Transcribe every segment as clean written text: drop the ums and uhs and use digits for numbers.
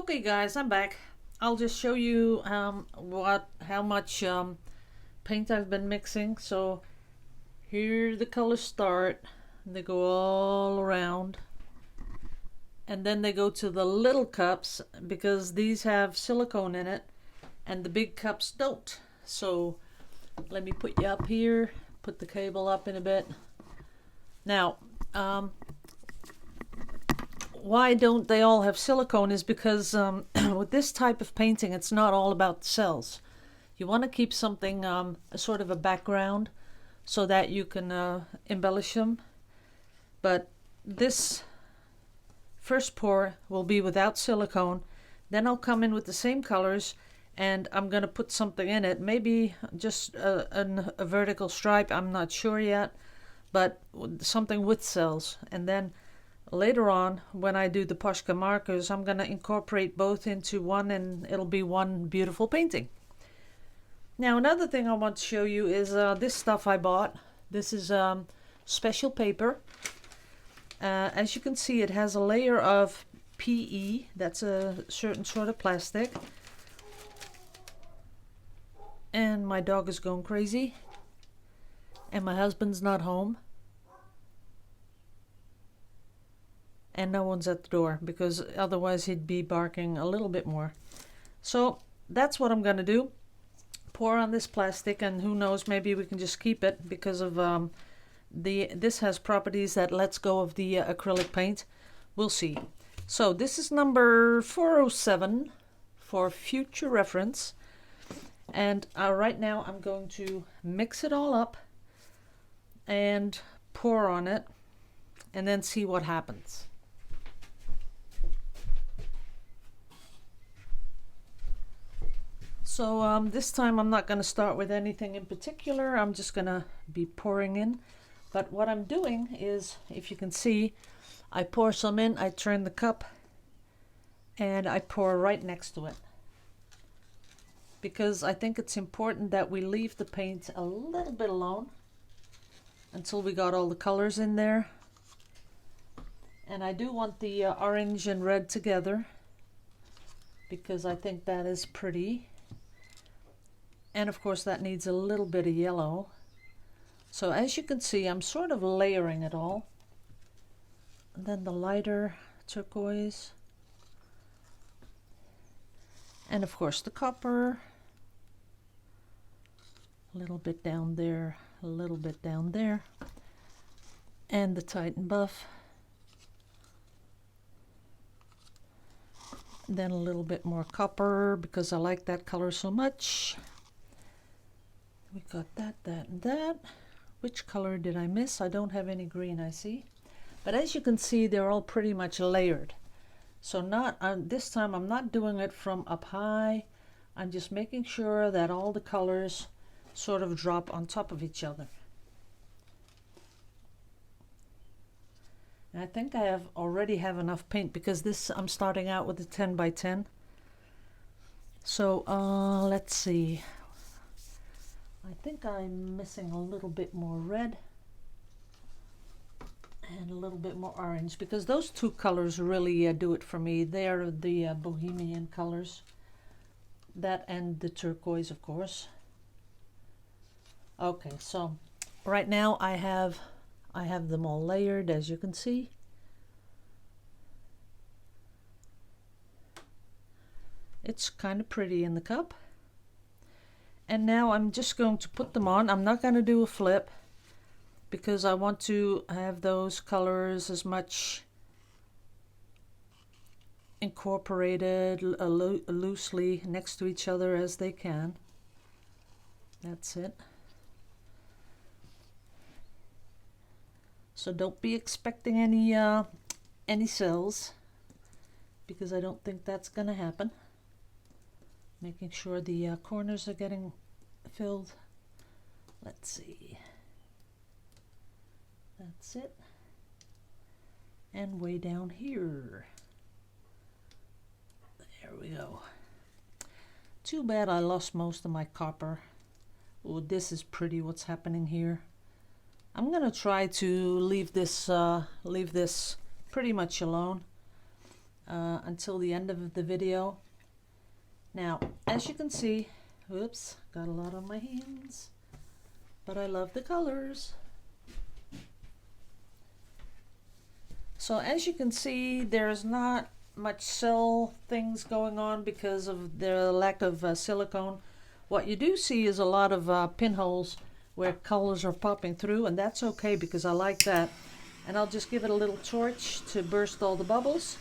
Okay guys, I'm back. I'll just show you how much paint I've been mixing. So here the colors start, they go all around, and then they go to the little cups because these have silicone in it and the big cups don't. So let me put you up here, put the cable up in a bit. Now why don't they all have silicone is because with this type of painting, it's not all about cells. You want to keep something a sort of a background so that you can embellish them. But this first pour will be without silicone. Then I'll come in with the same colors and I'm going to put something in it. Maybe just a vertical stripe, I'm not sure yet, but something with cells. And then later on, when I do the Posca markers, I'm going to incorporate both into one and it'll be one beautiful painting. Now another thing I want to show you is this stuff I bought. This is special paper. As you can see, it has a layer of PE, that's a certain sort of plastic. And my dog is going crazy. And my husband's not home. And no one's at the door because otherwise he'd be barking a little bit more. So that's what I'm going to do. Pour on this plastic, and who knows, maybe we can just keep it because of this has properties that lets go of the acrylic paint. We'll see. So this is number 407 for future reference. And right now I'm going to mix it all up and pour on it and then see what happens. So this time I'm not going to start with anything in particular. I'm just going to be pouring in. But what I'm doing is, if you can see, I pour some in, I turn the cup, and I pour right next to it. Because I think it's important that we leave the paint a little bit alone until we got all the colors in there. And I do want the orange and red together because I think that is pretty. And of course that needs a little bit of yellow. So as you can see, I'm sort of layering it all. And then the lighter turquoise. And of course the copper. A little bit down there, a little bit down there. And the Titan buff. Then a little bit more copper because I like that color so much. We got that, that, and that. Which color did I miss? I don't have any green, I see. But as you can see, they're all pretty much layered. So this time I'm not doing it from up high. I'm just making sure that all the colors sort of drop on top of each other. And I think I already have enough paint because this I'm starting out with a 10 by 10. So let's see. I think I'm missing a little bit more red and a little bit more orange because those two colors really do it for me. They are the Bohemian colors. That and the turquoise, of course. Okay, so right now I have them all layered, as you can see. It's kind of pretty in the cup. And now I'm just going to put them on. I'm not going to do a flip because I want to have those colors as much incorporated loosely next to each other as they can. That's it. So don't be expecting any cells because I don't think that's going to happen. Making sure the corners are getting filled. Let's see. That's it. And way down here. There we go. Too bad I lost most of my copper. Oh, this is pretty what's happening here. I'm gonna try to leave this pretty much alone. until the end of the video. Now, as you can see, oops, got a lot on my hands, but I love the colors. So as you can see, there's not much cell things going on because of the lack of silicone. What you do see is a lot of pinholes where colors are popping through, and that's okay because I like that. And I'll just give it a little torch to burst all the bubbles.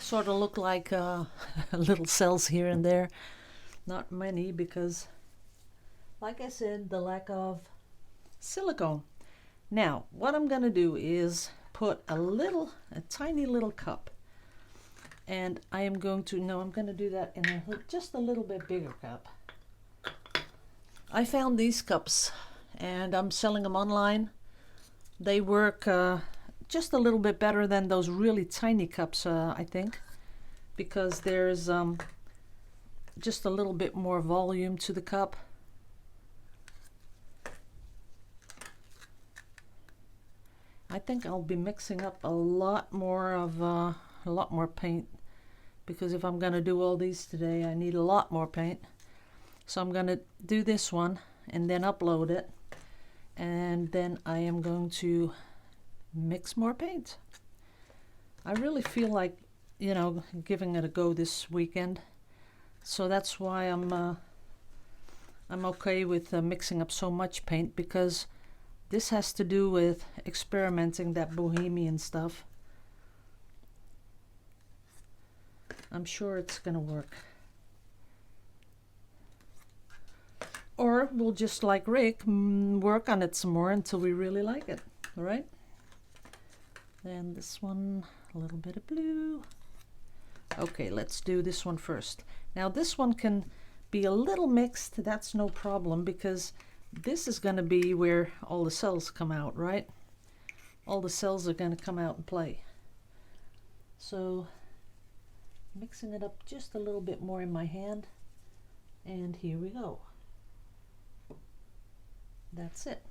Sort of look like little cells here and there. Not many because, like I said, the lack of silicone. Now, what I'm going to do is put a tiny little cup. And I am going to, no, I'm going to do that in just a little bit bigger cup. I found these cups and I'm selling them online. They work just a little bit better than those really tiny cups, I think, because there's just a little bit more volume to the cup. I think I'll be mixing up a lot more paint, because if I'm going to do all these today, I need a lot more paint. So I'm going to do this one and then upload it, and then I am going to mix more paint. I really feel like, you know, giving it a go this weekend, so that's why I'm okay with mixing up so much paint, because this has to do with experimenting that Bohemian stuff. I'm sure it's gonna work. Or we'll just, like Rick, work on it some more until we really like it. All right? Then this one, a little bit of blue. Okay, let's do this one first. Now this one can be a little mixed. That's no problem, because this is going to be where all the cells come out, right? All the cells are going to come out and play. So mixing it up just a little bit more in my hand, and here we go. That's it.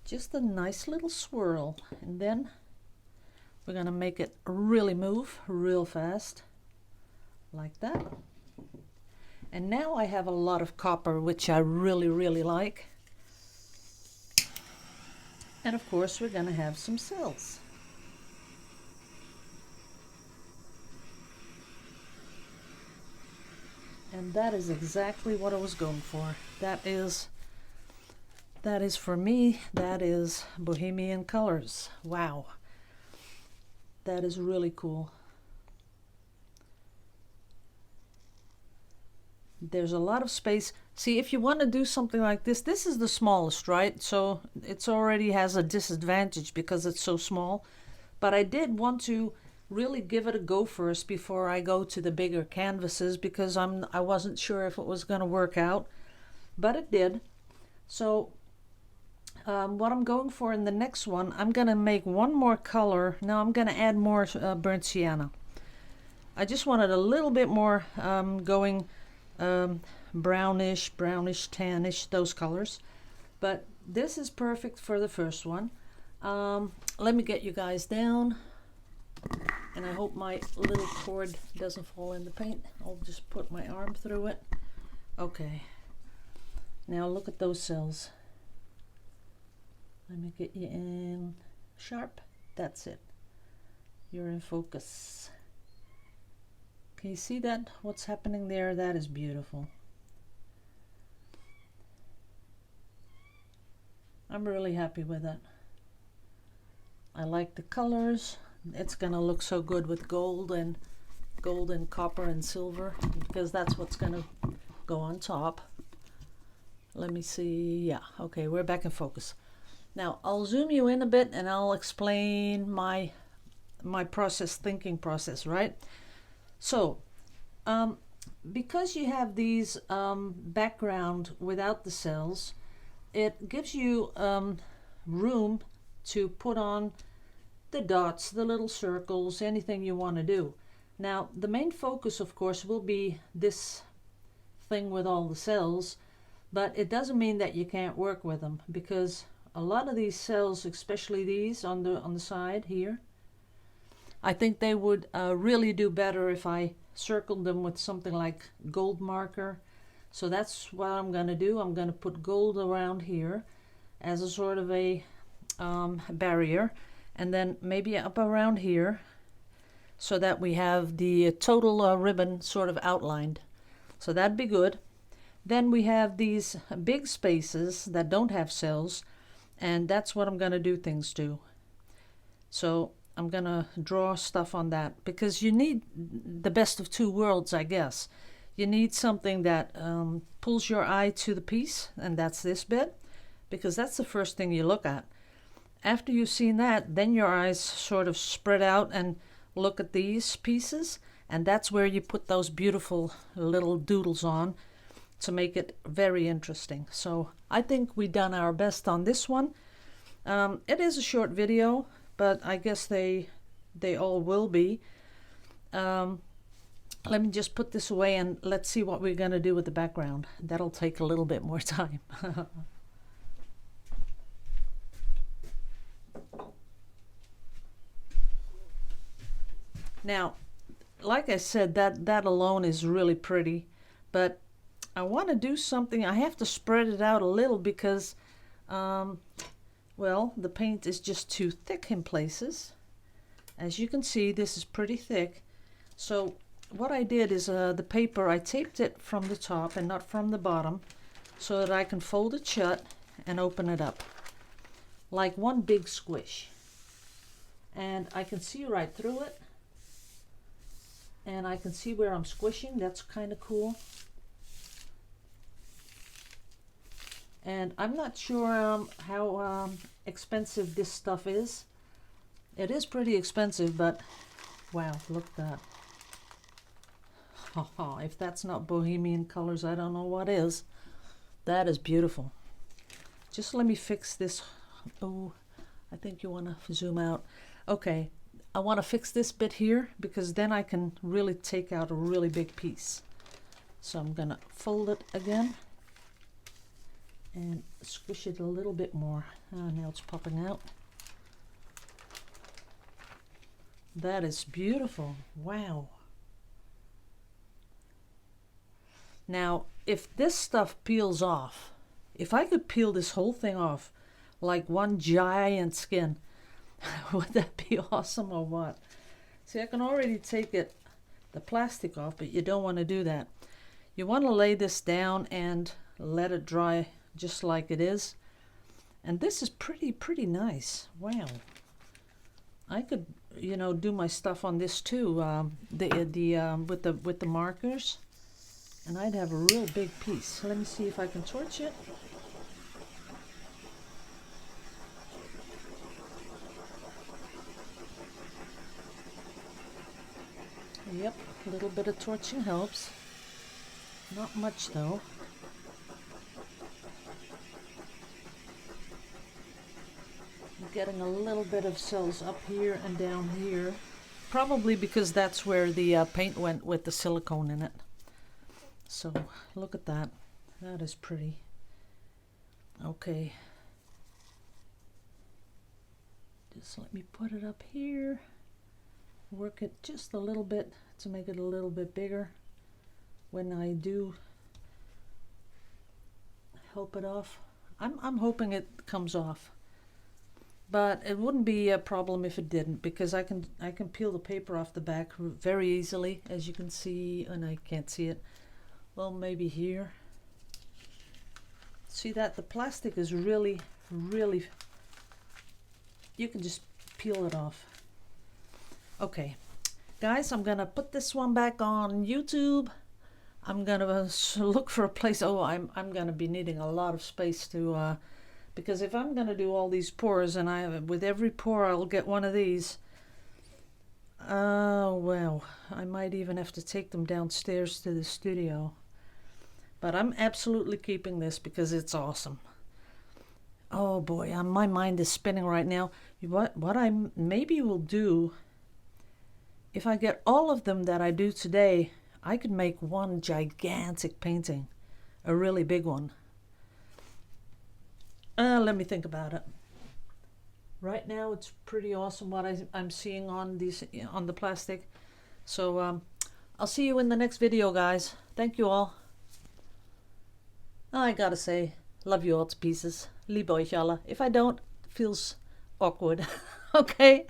Just a nice little swirl, and then we're going to make it really move real fast, like that. And now I have a lot of copper, which I really, really like. And of course, we're going to have some cells. And that is exactly what I was going for. That is for me, that is Bohemian colors. Wow. That is really cool. There's a lot of space. See, if you want to do something like this, this is the smallest, right? So it already has a disadvantage because it's so small. But I did want to really give it a go first before I go to the bigger canvases, because I wasn't sure if it was going to work out, but it did. So what I'm going for in the next one, I'm going to make one more color. Now I'm going to add more burnt sienna. I just wanted a little bit more going brownish, tannish, those colors. But this is perfect for the first one. Let me get you guys down, and I hope my little cord doesn't fall in the paint. I'll just put my arm through it. Okay, now look at those cells. Let me get you in sharp. That's it. You're in focus. Can you see that? What's happening there? That is beautiful. I'm really happy with that. I like the colors. It's gonna look so good with gold and copper and silver, because that's what's gonna go on top. Let me see. Yeah, okay, we're back in focus. Now I'll zoom you in a bit and I'll explain my thinking process, right? So because you have these background without the cells, it gives you room to put on the dots, the little circles, anything you want to do. Now the main focus, of course, will be this thing with all the cells, but it doesn't mean that you can't work with them, because a lot of these cells, especially these on the side here, I think they would really do better if I circled them with something like gold marker. So that's what I'm going to do. I'm going to put gold around here as a sort of a barrier, and then maybe up around here, so that we have the total ribbon sort of outlined. So that'd be good. Then we have these big spaces that don't have cells, and that's what I'm going to do things to. So I'm going to draw stuff on that, because you need the best of two worlds, I guess. You need something that pulls your eye to the piece, and that's this bit, because that's the first thing you look at. After you've seen that, then your eyes sort of spread out and look at these pieces, and that's where you put those beautiful little doodles on to make it very interesting. So I think we've done our best on this one. It is a short video, but I guess they all will be. Let me just put this away and let's see what we're going to do with the background. That'll take a little bit more time. Now, like I said, that alone is really pretty, but I want to do something. I have to spread it out a little because, well, the paint is just too thick in places. As you can see, this is pretty thick. So what I did is the paper, I taped it from the top and not from the bottom, so that I can fold it shut and open it up like one big squish. And I can see right through it. And I can see where I'm squishing. That's kind of cool. And I'm not sure how expensive this stuff is. It is pretty expensive, but wow, look at that. If that's not Bohemian colors, I don't know what is. That is beautiful. Just let me fix this. Oh, I think you want to zoom out. Okay. I want to fix this bit here, because then I can really take out a really big piece. So I'm going to fold it again and squish it a little bit more. Now it's popping out. That is beautiful. Wow. Now, if this stuff peels off, if I could peel this whole thing off like one giant skin, would that be awesome or what? See, I can already take the plastic off, but you don't want to do that. You want to lay this down and let it dry just like it is. And this is pretty nice. Wow. I could, you know, do my stuff on this too. With the markers, and I'd have a real big piece. Let me see if I can torch it. Yep, a little bit of torching helps. Not much though. I'm getting a little bit of cells up here and down here. Probably because that's where the paint went with the silicone in it. So look at that. That is pretty. Okay. Just let me put it up here. Work it just a little bit to make it a little bit bigger when I do help it off. I'm hoping it comes off, but it wouldn't be a problem if it didn't, because I can peel the paper off the back very easily, as you can see, and I can't see it. Well, maybe here. See that the plastic is really, you can just peel it off. Okay, guys, I'm gonna put this one back on YouTube. I'm gonna look for a place. Oh, I'm gonna be needing a lot of space to, because if I'm gonna do all these pours, and with every pour I'll get one of these. Well, I might even have to take them downstairs to the studio. But I'm absolutely keeping this because it's awesome. Oh boy, my mind is spinning right now. What I maybe will do, if I get all of them that I do today, I could make one gigantic painting, a really big one. Let me think about it. Right now, it's pretty awesome what I'm seeing on these on the plastic. So I'll see you in the next video, guys. Thank you all. I gotta say, love you all to pieces. Liebe euch alle. If I don't, it feels awkward. Okay.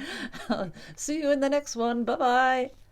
See you in the next one. Bye bye.